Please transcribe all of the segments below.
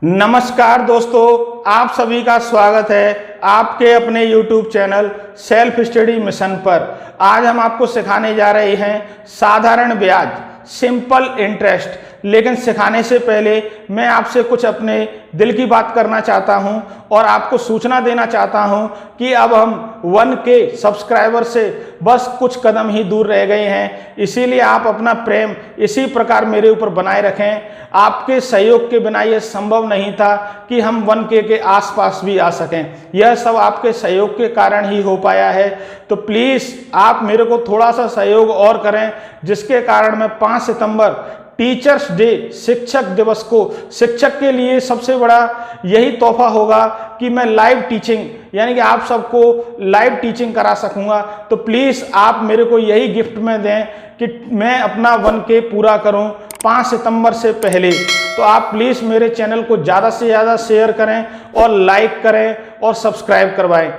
नमस्कार दोस्तों, आप सभी का स्वागत है आपके अपने YouTube channel self study mission पर। आज हम आपको सिखाने जा रहे हैं साधारण ब्याज, सिंपल इंटरेस्ट। लेकिन सिखाने से पहले मैं आपसे कुछ अपने दिल की बात करना चाहता हूं और आपको सूचना देना चाहता हूं कि अब हम 1K सब्सक्राइबर से बस कुछ कदम ही दूर रह गए हैं। इसीलिए आप अपना प्रेम इसी प्रकार मेरे ऊपर बनाए रखें। आपके सहयोग के बिना यह संभव नहीं था कि हम 1K के आसपास भी आ सकें। यह सब आपके सहयोग के कारण ही हो पाया है। तो प्लीज़ आप मेरे को थोड़ा सा सहयोग और करें, जिसके कारण मैं 5 सितंबर टीचर्स डे, शिक्षक दिवस को, शिक्षक के लिए सबसे बड़ा यही तोहफा होगा कि मैं लाइव टीचिंग, यानी कि आप सबको लाइव टीचिंग करा सकूंगा। तो प्लीज़ आप मेरे को यही गिफ्ट में दें कि मैं अपना 1K पूरा करूं 5 सितंबर से पहले। तो आप प्लीज़ मेरे चैनल को ज़्यादा से ज़्यादा शेयर करें और लाइक करें और सब्सक्राइब करवाएं।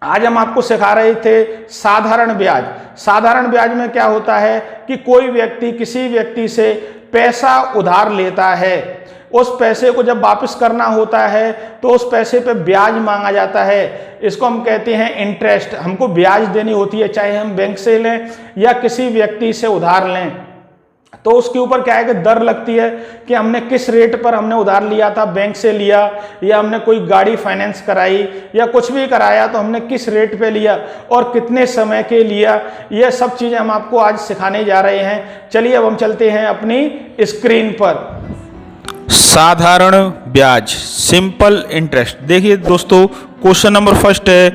आज हम आपको सिखा रहे थे साधारण ब्याज। साधारण ब्याज में क्या होता है कि कोई व्यक्ति किसी व्यक्ति से पैसा उधार लेता है, उस पैसे को जब वापस करना होता है तो उस पैसे पे ब्याज मांगा जाता है। इसको हम कहते हैं इंटरेस्ट। हमको ब्याज देनी होती है, चाहे हम बैंक से लें या किसी व्यक्ति से उधार लें। तो उसके ऊपर क्या है कि दर लगती है कि हमने किस रेट पर हमने उधार लिया था, बैंक से लिया या हमने कोई गाड़ी फाइनेंस कराई या कुछ भी कराया तो हमने किस रेट पे लिया और कितने समय के लिया। यह सब चीज़ें हम आपको आज सिखाने जा रहे हैं। चलिए अब हम चलते हैं अपनी स्क्रीन पर। साधारण ब्याज, सिंपल इंटरेस्ट। देखिए दोस्तों, क्वेश्चन नंबर फर्स्ट है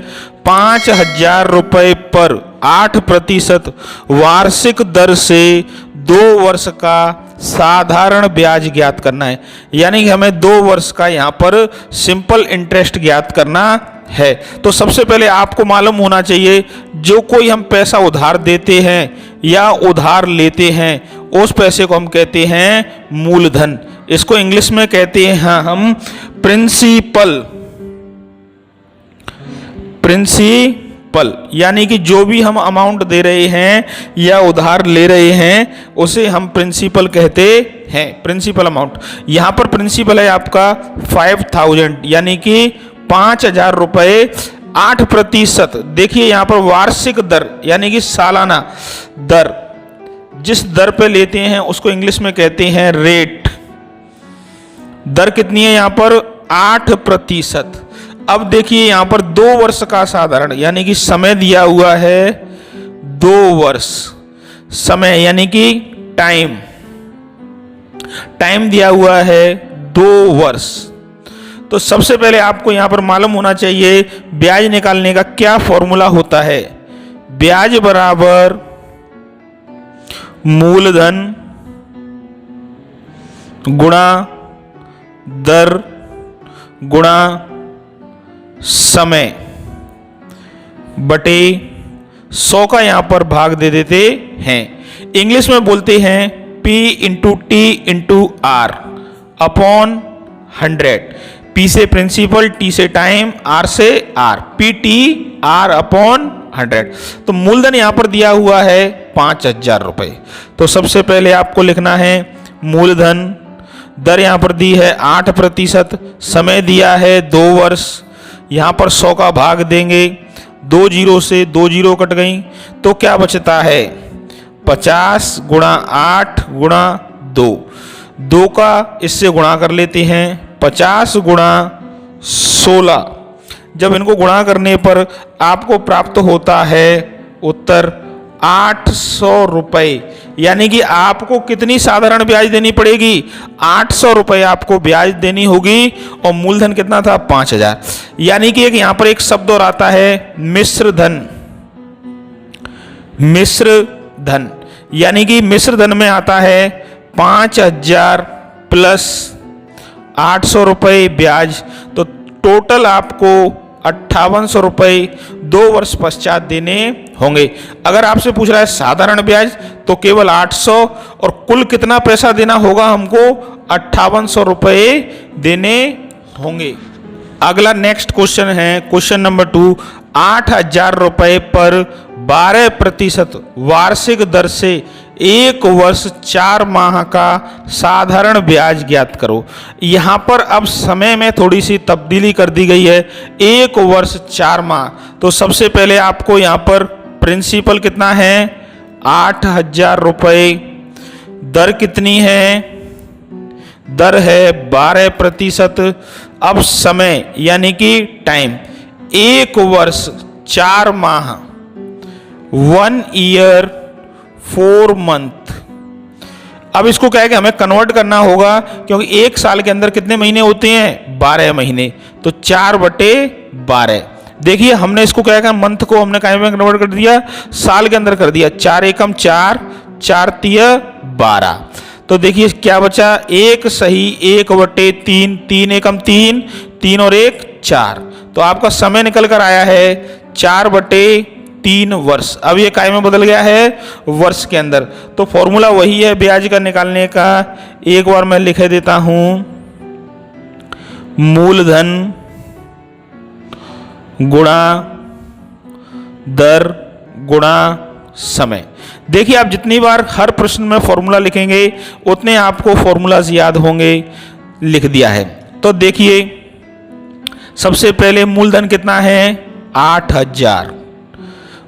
5,000 रुपये पर 8% वार्षिक दर से 2 वर्ष का साधारण ब्याज ज्ञात करना है। यानी कि हमें 2 वर्ष का यहाँ पर सिंपल इंटरेस्ट ज्ञात करना है। तो सबसे पहले आपको मालूम होना चाहिए, जो कोई हम पैसा उधार देते हैं या उधार लेते हैं उस पैसे को हम कहते हैं मूलधन। इसको इंग्लिश में कहते हैं हम प्रिंसिपल। यानी कि जो भी हम अमाउंट दे रहे हैं या उधार ले रहे हैं उसे हम प्रिंसिपल कहते हैं, प्रिंसिपल अमाउंट। यहाँ पर प्रिंसिपल है आपका 5,000, यानी कि 5,000 रुपये 8%। देखिए यहाँ पर वार्षिक दर यानी कि सालाना दर, जिस दर पे लेते हैं उसको इंग्लिश में कहते हैं रेट। दर कितनी है यहाँ पर? 8%। अब देखिए यहाँ पर 2 वर्ष का साधारण, यानी कि समय दिया हुआ है 2 वर्ष। समय यानी कि टाइम दिया हुआ है 2 वर्ष। तो सबसे पहले आपको यहाँ पर मालूम होना चाहिए ब्याज निकालने का क्या फॉर्मूला होता है। ब्याज बराबर मूलधन गुणा दर गुणा समय बटे 100 का यहां पर भाग दे देते हैं। इंग्लिश में बोलते हैं P into T into R upon 100। P से प्रिंसिपल, T से टाइम, R से R, PTR अपॉन 100। तो मूलधन यहां पर दिया हुआ है 5,000 रुपये। तो सबसे पहले आपको लिखना है मूलधन, दर यहां पर दी है 8%, समय दिया है 2 वर्ष। यहाँ पर 100 का भाग देंगे, 2 जीरो से 2 जीरो कट गई तो क्या बचता है? 50 गुणा 8 गुणा 2, 2 का इससे गुणा कर लेते हैं। 50 गुणा 16, जब इनको गुणा करने पर आपको प्राप्त होता है उत्तर 800 रुपये। यानी कि आपको कितनी साधारण ब्याज देनी पड़ेगी? 800 रुपये आपको ब्याज देनी होगी। और मूलधन कितना था? 5,000। यानी कि यहाँ पर एक शब्द और आता है मिश्र धन। मिश्र धन यानी कि मिश्र धन में आता है 5,000 प्लस 800 रुपये ब्याज। तो टोटल आपको 5,800 रुपये 2 वर्ष पश्चात देने होंगे। अगर आपसे पूछ रहा है साधारण ब्याज तो केवल 800, और कुल कितना पैसा देना होगा हमको? 5,800 रुपये देने होंगे। अगला नेक्स्ट क्वेश्चन है क्वेश्चन नंबर 2। 8,000 रुपये पर 12% वार्षिक दर से एक वर्ष 4 माह का साधारण ब्याज ज्ञात करो। यहाँ पर अब समय में थोड़ी सी तब्दीली कर दी गई है, एक वर्ष 4 माह। तो सबसे पहले आपको यहाँ पर प्रिंसिपल कितना है, 8,000 रुपये। दर कितनी है, दर है 12%। अब समय यानी कि टाइम, एक वर्ष 4 माह, 1 ईयर 4 मंथ। अब इसको क्या है कि हमें कन्वर्ट करना होगा, क्योंकि एक साल के अंदर कितने महीने होते हैं, 12 महीने। तो 4/12। देखिए हमने इसको क्या है, मंथ को हमने काय में कन्वर्ट कर दिया, साल के अंदर कर दिया। 4 एकम 4, 4 तिया 12। तो देखिए क्या बचा, 1 सही 1/3, 3 एकम 3, 3 और 1 4। तो आपका समय निकल कर आया है 4/3 वर्ष। अब ये काय में बदल गया है, वर्ष के अंदर। तो फॉर्मूला वही है ब्याज का निकालने का, एक बार मैं लिख देता हूं, मूलधन गुणा दर गुणा समय। देखिए आप जितनी बार हर प्रश्न में फॉर्मूला लिखेंगे उतने आपको फॉर्मूलाज याद होंगे, लिख दिया है। तो देखिए सबसे पहले मूलधन कितना है, 8,000,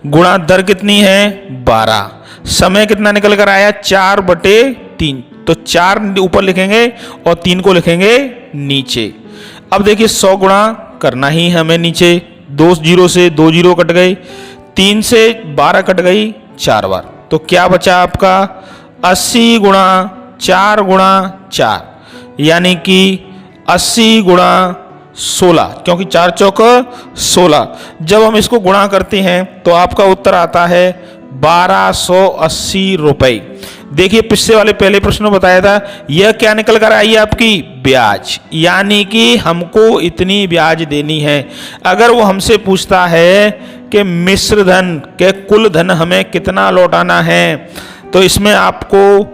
गुणा दर कितनी है, 12, समय कितना निकल कर आया, 4/3। तो 4 ऊपर लिखेंगे और 3 को लिखेंगे नीचे। अब देखिए 100 गुणा करना ही हमें नीचे, 2 0 से 2 0 कट गई, 3 से 12 कट गई 4 बार। तो क्या बचा आपका, 80 गुणा 4 गुणा 4, यानी कि 80 गुणा 16, क्योंकि 4 चौक 16। जब हम इसको गुणा करते हैं तो आपका उत्तर आता है 1280 रुपये। देखिए पिछले वाले पहले प्रश्न में बताया था, यह क्या निकल कर आई आपकी, ब्याज, यानी कि हमको इतनी ब्याज देनी है। अगर वो हमसे पूछता है कि मिश्र धन के कुल धन हमें कितना लौटाना है, तो इसमें आपको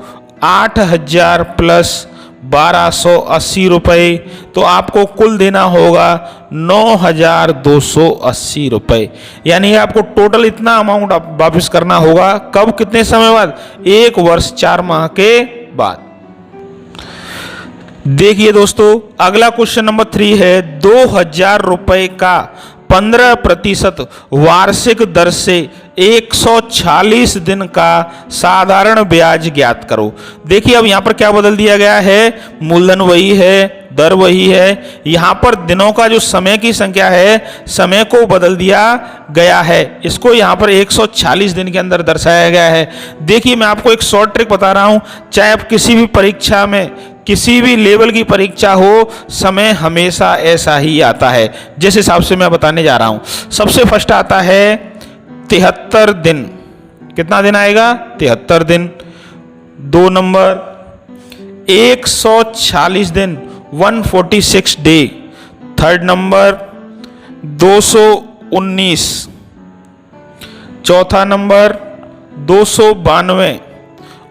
8,000 प्लस 1280 रुपये, तो आपको कुल देना होगा 9,280 रुपये। यानी आपको टोटल इतना अमाउंट वापस करना होगा, कब, कितने समय बाद, एक वर्ष 4 माह के बाद। देखिए दोस्तों अगला क्वेश्चन नंबर 3 है, 2,000 रुपये का 15% वार्षिक दर से 140 दिन का साधारण ब्याज ज्ञात करो। देखिए अब यहां पर क्या बदल दिया गया है, मूलधन वही है, दर वही है, यहां पर दिनों का जो समय की संख्या है, समय को बदल दिया गया है। इसको यहां पर 140 दिन के अंदर दर्शाया गया है। देखिए मैं आपको एक शॉर्ट ट्रिक बता रहा हूं, चाहे आप किसी भी परीक्षा में, किसी भी लेवल की परीक्षा हो, समय हमेशा ऐसा ही आता है जिस हिसाब से मैं बताने जा रहा हूं। सबसे फर्स्ट आता है 73 दिन। कितना दिन आएगा, 73 दिन। 2 नंबर 140 दिन, 146 डे। 3rd number 219। 4था नंबर 292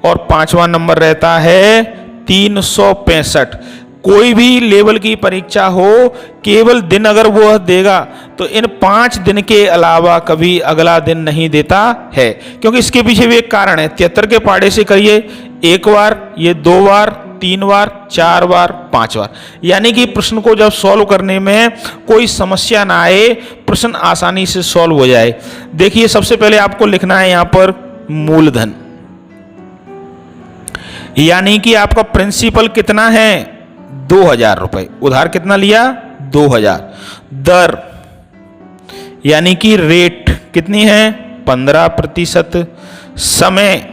और 5वां नंबर रहता है 365। कोई भी लेवल की परीक्षा हो, केवल दिन अगर वो देगा तो इन 5 दिन के अलावा कभी अगला दिन नहीं देता है, क्योंकि इसके पीछे भी एक कारण है। 73 के पाड़े से करिए, 1 बार, ये 2 बार, 3 बार, 4 बार, 5 बार, यानी कि प्रश्न को जब सॉल्व करने में कोई समस्या ना आए, प्रश्न आसानी से सॉल्व हो जाए। देखिए सबसे पहले आपको लिखना है यहां पर मूलधन, यानी कि आपका प्रिंसिपल कितना है, 2,000 रुपए। उधार कितना लिया, 2,000। दर यानी कि रेट कितनी है, 15%। समय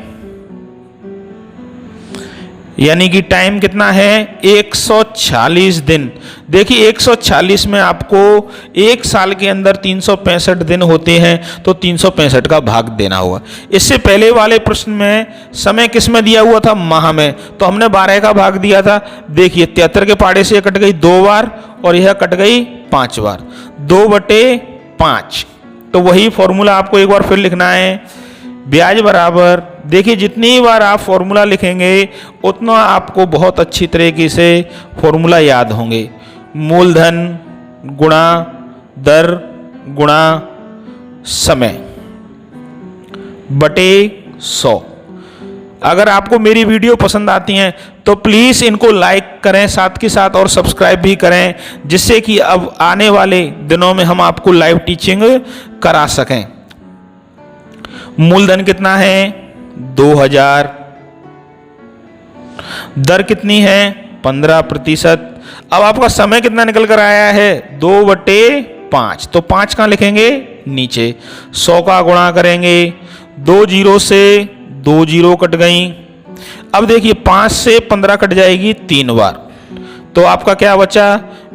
यानी कि टाइम कितना है, 140 दिन। देखिए 140 में आपको एक साल के अंदर 365 दिन होते हैं, तो 365 का भाग देना होगा। इससे पहले वाले प्रश्न में समय किस में दिया हुआ था, माह में, तो हमने 12 का भाग दिया था। देखिए 73 के पाड़े से कट गई 2 बार और यह कट गई 5 बार, 2/5। तो वही फॉर्मूला आपको एक बार फिर लिखना है, ब्याज बराबर, देखिए जितनी बार आप फॉर्मूला लिखेंगे उतना आपको बहुत अच्छी तरीके से फॉर्मूला याद होंगे। मूलधन गुणा दर गुणा समय बटे 100। अगर आपको मेरी वीडियो पसंद आती हैं तो प्लीज़ इनको लाइक करें, साथ के साथ और सब्सक्राइब भी करें, जिससे कि अब आने वाले दिनों में हम आपको लाइव टीचिंग करा सकें। मूलधन कितना है? 2000। दर कितनी है? 15%। अब आपका समय कितना निकल कर आया है? 2/5। तो 5 कहाँ लिखेंगे? नीचे। 100 का गुणा करेंगे, 2 जीरो से 2 जीरो कट गई। अब देखिए 5 से 15 कट जाएगी 3 बार, तो आपका क्या बचा?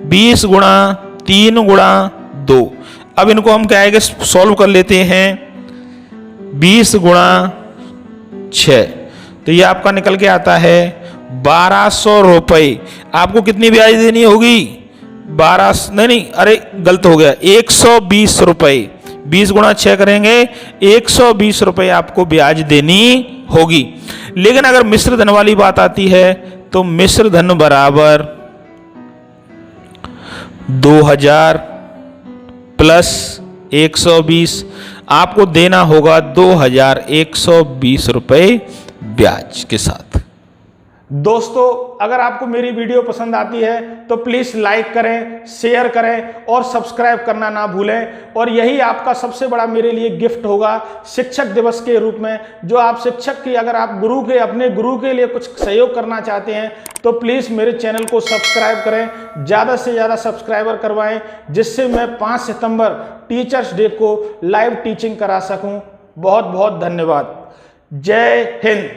20 गुणा 3 गुणा 2। अब इनको हम क्या आएगा सॉल्व कर लेते हैं। 20 गुणा 6, तो ये आपका निकल के आता है 1200 रुपये। आपको कितनी ब्याज देनी होगी? 12, नहीं, अरे गलत हो गया, 120 रुपये। 20 गुणा 6 करेंगे, 120 रुपये आपको ब्याज देनी होगी। लेकिन अगर मिश्र धन वाली बात आती है तो मिश्र धन बराबर 2000 प्लस 120, आपको देना होगा 2120 रुपये ब्याज के साथ। दोस्तों, अगर आपको मेरी वीडियो पसंद आती है तो प्लीज़ लाइक करें, शेयर करें और सब्सक्राइब करना ना भूलें। और यही आपका सबसे बड़ा मेरे लिए गिफ्ट होगा शिक्षक दिवस के रूप में। जो आप शिक्षक की, अगर आप अपने गुरु के लिए कुछ सहयोग करना चाहते हैं तो प्लीज़ मेरे चैनल को सब्सक्राइब करें, ज़्यादा से ज़्यादा सब्सक्राइबर करवाएं, जिससे मैं 5 सितंबर टीचर्स डे को लाइव टीचिंग करा सकूं। बहुत बहुत धन्यवाद। जय हिंद।